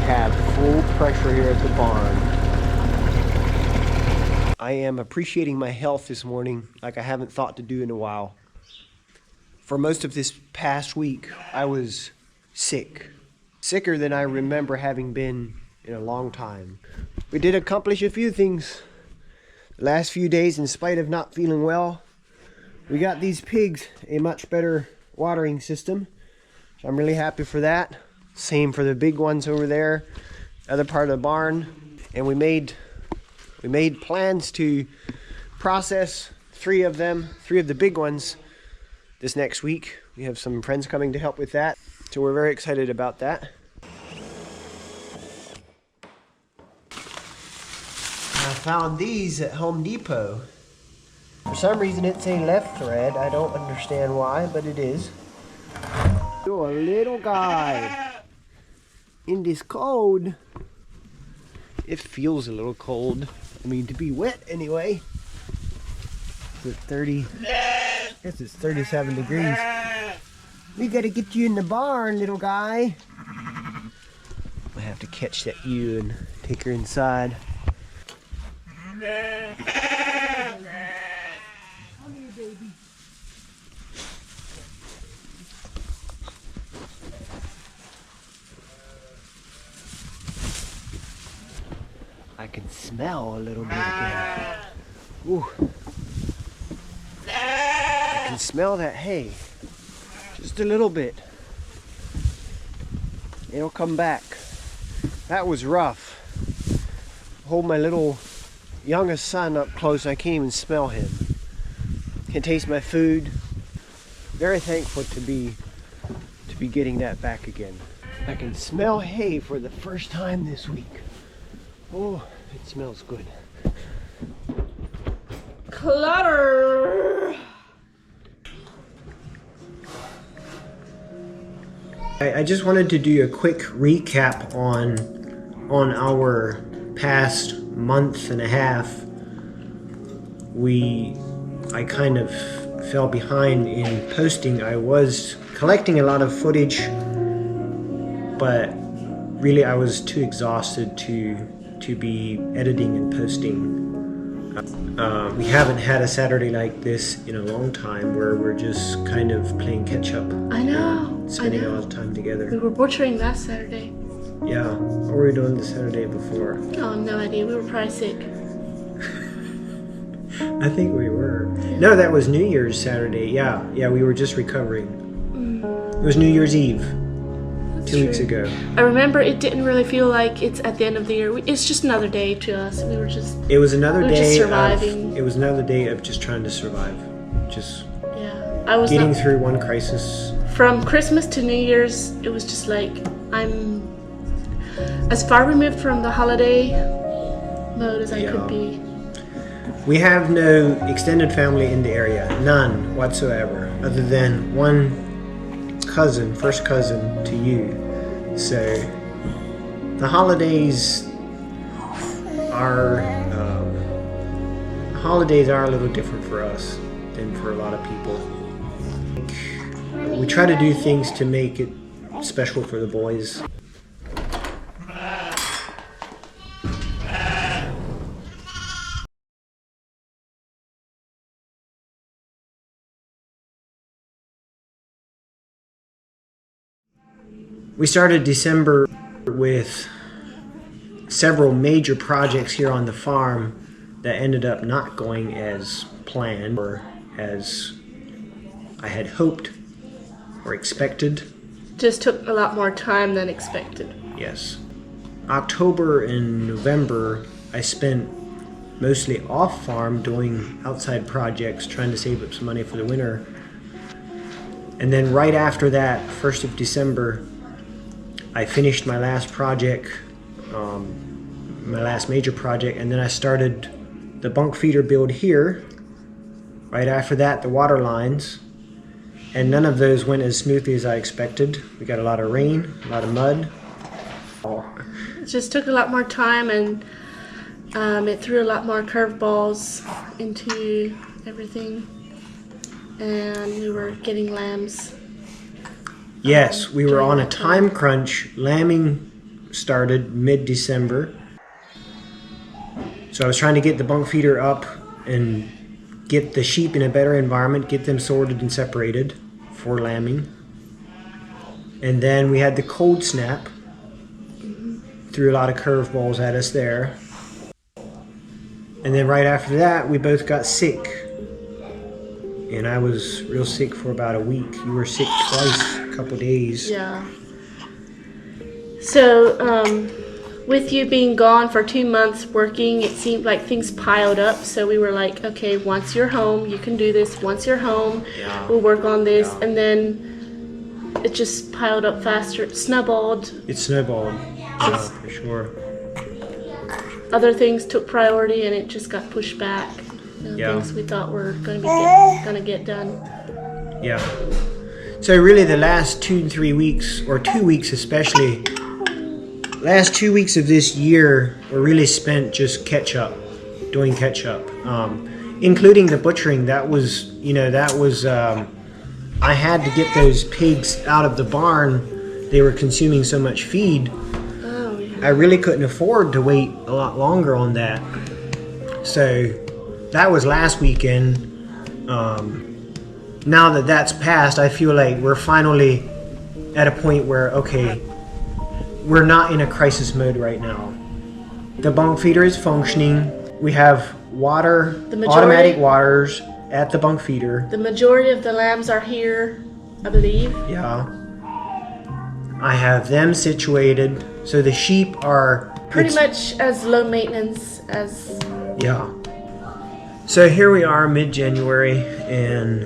have full pressure here at the barn. I am appreciating my health this morning like I haven't thought to do in a while. For most of this past week, I was sick. Sicker than I remember having been in a long time. We did accomplish a few things the last few days in spite of not feeling well. We got these pigs a much better watering system. So I'm really happy for that. Same for the big ones over there, other part of the barn. And we made plans to process three of the big ones this next week. We have some friends coming to help with that. So we're very excited about that. I found these at Home Depot. For some reason it's a left thread. I don't understand why, but it is. You're a little guy. In this cold. It feels a little cold. I mean, to be wet anyway. It's 30. I guess it's 37 degrees. We gotta get you in the barn, little guy. I have to catch that ewe and take her inside. Come here, baby. I can smell a little bit again. Ooh. I can smell that hay. Just a little bit. It'll come back. That was rough. Hold my little youngest son up close. I can't even smell him. Can taste my food. Very thankful to be getting that back again. I can smell hay for the first time this week. Oh, it smells good. Clutter! I just wanted to do a quick recap on our past month and a half. I kind of fell behind in posting. I was collecting a lot of footage, but really I was too exhausted to be editing and posting. We haven't had a Saturday like this in a long time where we're just kind of playing catch up. I know. Spending a lot of time together. We were butchering last Saturday. Yeah. What were we doing the Saturday before? Oh, no idea. We were probably sick. I think we were. No, that was New Year's Saturday. Yeah, we were just recovering. It was New Year's Eve. That's 2 weeks true. ago. I remember it didn't really feel like it's at the end of the year. It's just another day to us. We were just... It was another day just surviving. It was another day of just trying to survive. Just I was getting through one crisis. From Christmas to New Year's, it was just like, I'm as far removed from the holiday mode as I could be. We have no extended family in the area. None whatsoever. Other than one cousin, first cousin to you. So the holidays are a little different for us than for a lot of people. We try to do things to make it special for the boys. We started December with several major projects here on the farm that ended up not going as planned or as I had hoped or expected. Just took a lot more time than expected. Yes. October and November I spent mostly off farm doing outside projects, trying to save up some money for the winter. And then right after that, 1st of December, I finished my last project, my last major project, and then I started the bunk feeder build here. Right after that, the water lines, and none of those went as smoothly as I expected. We got a lot of rain, a lot of mud. It just took a lot more time, and it threw a lot more curveballs into everything, and we were getting lambs. Yes, we were on a time crunch, lambing started mid-December. So I was trying to get the bunk feeder up and get the sheep in a better environment, get them sorted and separated for lambing. And then we had the cold snap. Threw a lot of curveballs at us there. And then right after that, we both got sick. And I was real sick for about a week. You were sick twice, a couple days. Yeah. So, with you being gone for 2 months working, it seemed like things piled up. So we were like, okay, once you're home, you can do this. Once you're home, we'll work on this. Yeah. And then it just piled up faster. It snowballed. It snowballed, yeah, for sure. Other things took priority, and it just got pushed back. Yeah. Things we thought were going to get done. Yeah. So really the last 2 to 3 weeks, or 2 weeks especially, last 2 weeks of this year were really spent just doing catch up, including the butchering. That was, I had to get those pigs out of the barn. They were consuming so much feed. Oh, yeah. I really couldn't afford to wait a lot longer on that. So that was last weekend. Now that that's passed, I feel like we're finally at a point where, okay, we're not in a crisis mode right now. The bunk feeder is functioning. We have water, automatic waters at the bunk feeder. The majority of the lambs are here, I believe. Yeah. I have them situated. So the sheep are Pretty much as low maintenance as... Yeah. So here we are mid-January, and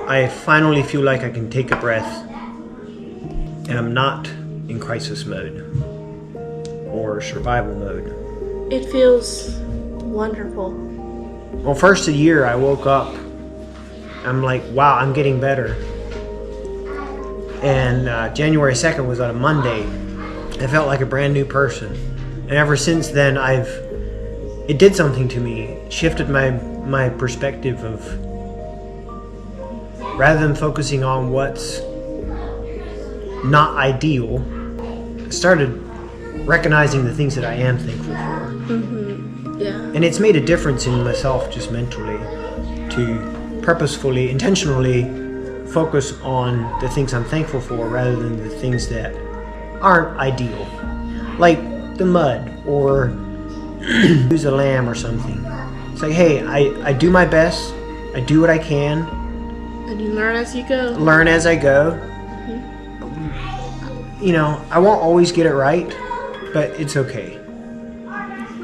I finally feel like I can take a breath. And I'm not in crisis mode or survival mode. It feels wonderful. Well, first of the year, I woke up. I'm like, wow, I'm getting better. And January 2nd was on a Monday. I felt like a brand new person. And ever since then, it did something to me. It shifted my perspective of, rather than focusing on what's not ideal, I started recognizing the things that I am thankful for. Mm-hmm. Yeah. And it's made a difference in myself just mentally to purposefully, intentionally focus on the things I'm thankful for rather than the things that aren't ideal. Like the mud or lose a lamb or something. It's like, hey, I do my best. I do what I can. And you learn as you go. Learn as I go. You know, I won't always get it right, but it's okay.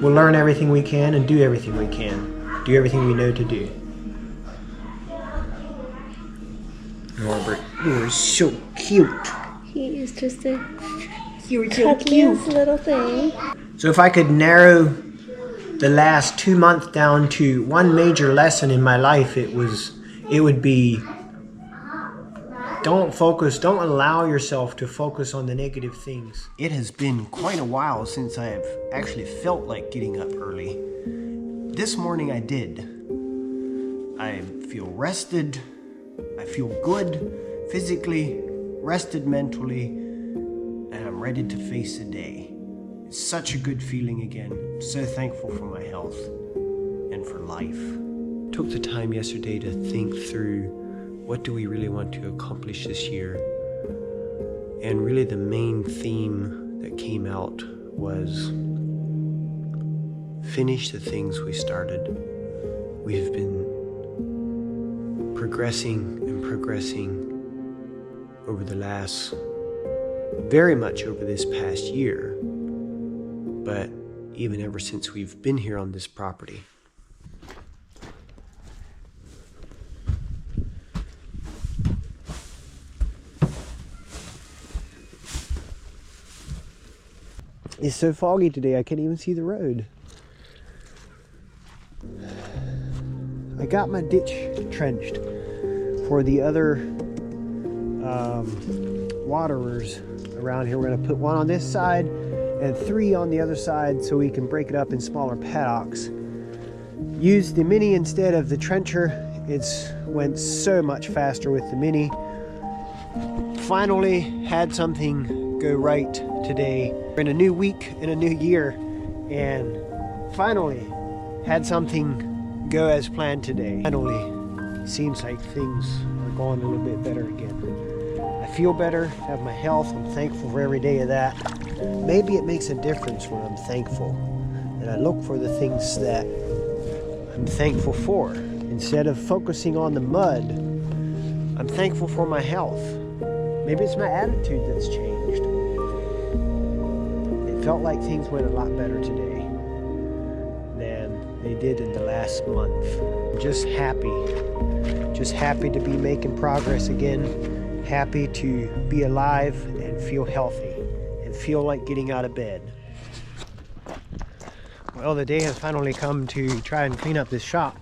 We'll learn everything we can and do everything we can. Do everything we know to do. Norbert, you are so cute. He is just a You're so cute. little thing. So if I could narrow the last 2 months down to one major lesson in my life, it would be don't allow yourself to focus on the negative things. It has been quite a while since I have actually felt like getting up early. This morning I did. I feel rested. I feel good physically, rested mentally, and I'm ready to face the day. It's such a good feeling again. I'm so thankful for my health and for life. Took the time yesterday to think through what do we really want to accomplish this year. And really the main theme that came out was finish the things we started. We've been progressing over the last, very much over this past year, but even ever since we've been here on this property. It's so foggy today, I can't even see the road. I got my ditch trenched for the other waterers around here. We're going to put one on this side and 3 on the other side so we can break it up in smaller paddocks. Use the Mini instead of the trencher. It's went so much faster with the Mini. Finally had something go right today. We're in a new week, in a new year, and finally had something go as planned today. Finally, seems like things are going a little bit better again. I feel better, have my health, I'm thankful for every day of that. Maybe it makes a difference when I'm thankful, and I look for the things that I'm thankful for. Instead of focusing on the mud, I'm thankful for my health. Maybe it's my attitude that's changed. It felt like things went a lot better today than they did in the last month. I'm just happy to be making progress again, happy to be alive and feel healthy and feel like getting out of bed. Well, the day has finally come to try and clean up this shop.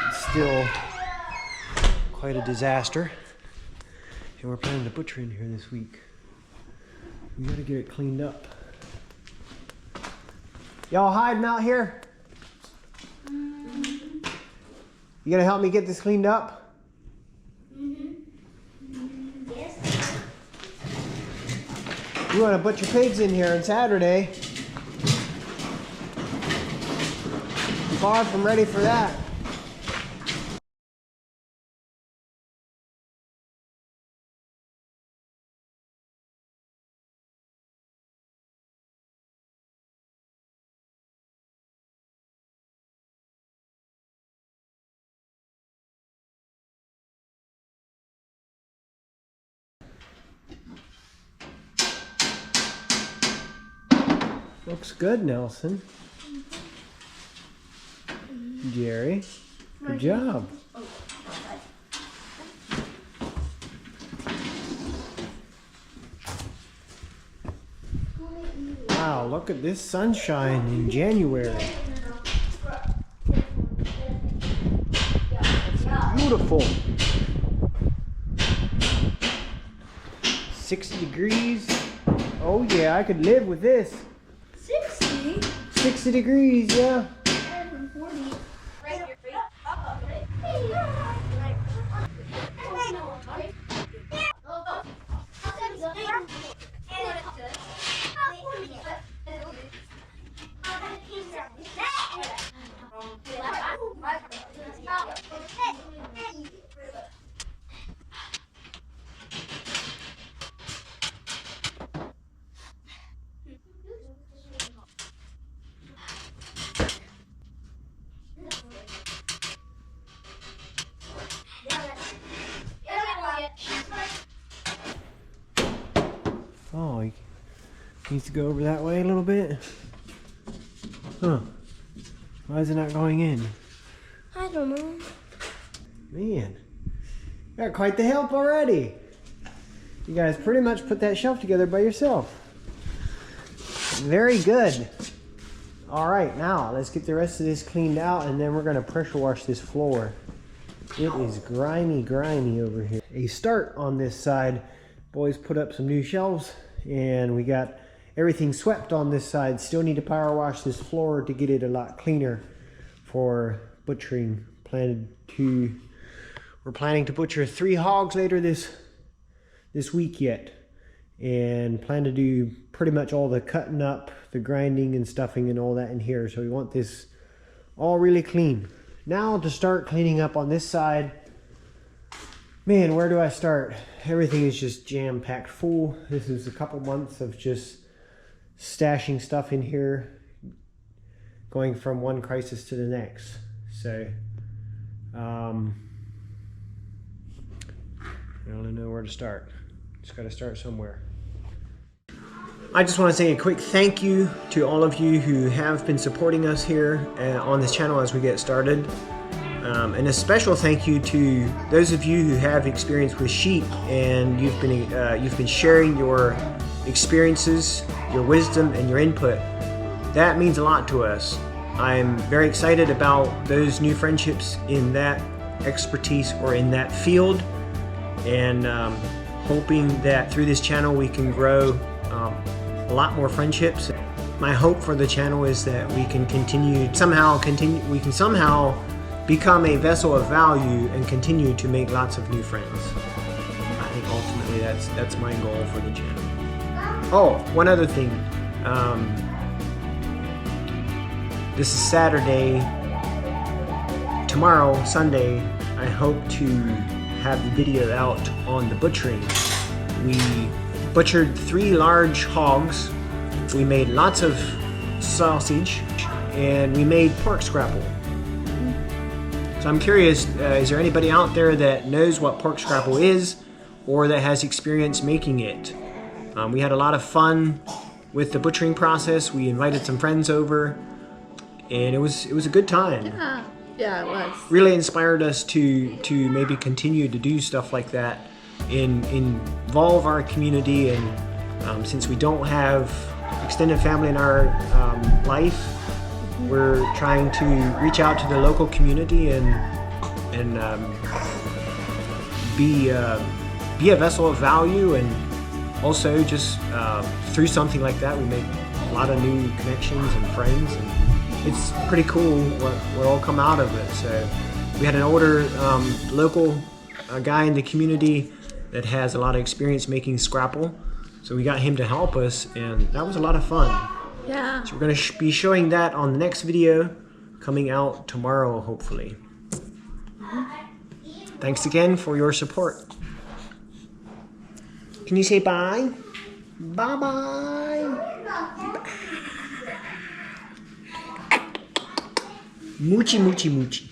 It's still quite a disaster, and we're planning to butcher in here this week. We gotta get it cleaned up. Y'all hiding out here? You gonna help me get this cleaned up? Yes. You wanna butcher pigs in here on Saturday? Far from ready for that. Looks good, Nelson. Jerry, good job. Wow, look at this sunshine in January. Beautiful. 60 degrees. Oh yeah, I could live with this. 60? 60 degrees, yeah. 40. Oh, he needs to go over that way a little bit. Huh. Why is it not going in? I don't know. Man, got quite the help already. You guys pretty much put that shelf together by yourself. Very good. All right, now let's get the rest of this cleaned out, and then we're gonna pressure wash this floor. It is grimy over here. A start on this side. Boys put up some new shelves, and we got everything swept on this side. Still need to power wash this floor to get it a lot cleaner for butchering. We're planning to butcher 3 hogs later this week yet, and plan to do pretty much all the cutting up, the grinding and stuffing and all that in here. So we want this all really clean. Now to start cleaning up on this side. Man, where do I start? Everything is just jam-packed full. This is a couple months of just stashing stuff in here, going from one crisis to the next. So, I don't know where to start. Just gotta start somewhere. I just want to say a quick thank you to all of you who have been supporting us here on this channel as we get started. And a special thank you to those of you who have experience with sheep, and you've been sharing your experiences, your wisdom, and your input. That means a lot to us. I'm very excited about those new friendships in that expertise or in that field, and hoping that through this channel we can grow a lot more friendships. My hope for the channel is that we can somehow become a vessel of value and continue to make lots of new friends. I think ultimately Hopefully that's my goal for the channel. Oh, one other thing. This is Saturday. Tomorrow, Sunday, I hope to have the video out on the butchering. We butchered 3 large hogs. We made lots of sausage, and we made pork scrapple. So I'm curious, is there anybody out there that knows what pork scrapple is or that has experience making it? We had a lot of fun with the butchering process. We invited some friends over, and it was a good time. Yeah, it was. Really inspired us to maybe continue to do stuff like that, involve our community, and since we don't have extended family in our life, we're trying to reach out to the local community and be a vessel of value, and also just through something like that we make a lot of new connections and friends, and it's pretty cool what all come out of it. So we had an older local guy in the community that has a lot of experience making scrapple, so we got him to help us, and that was a lot of fun. Yeah. So we're going to be showing that on the next video coming out tomorrow, hopefully. Thanks again for your support. Can you say bye? Bye-bye. Moochie, moochie, moochie.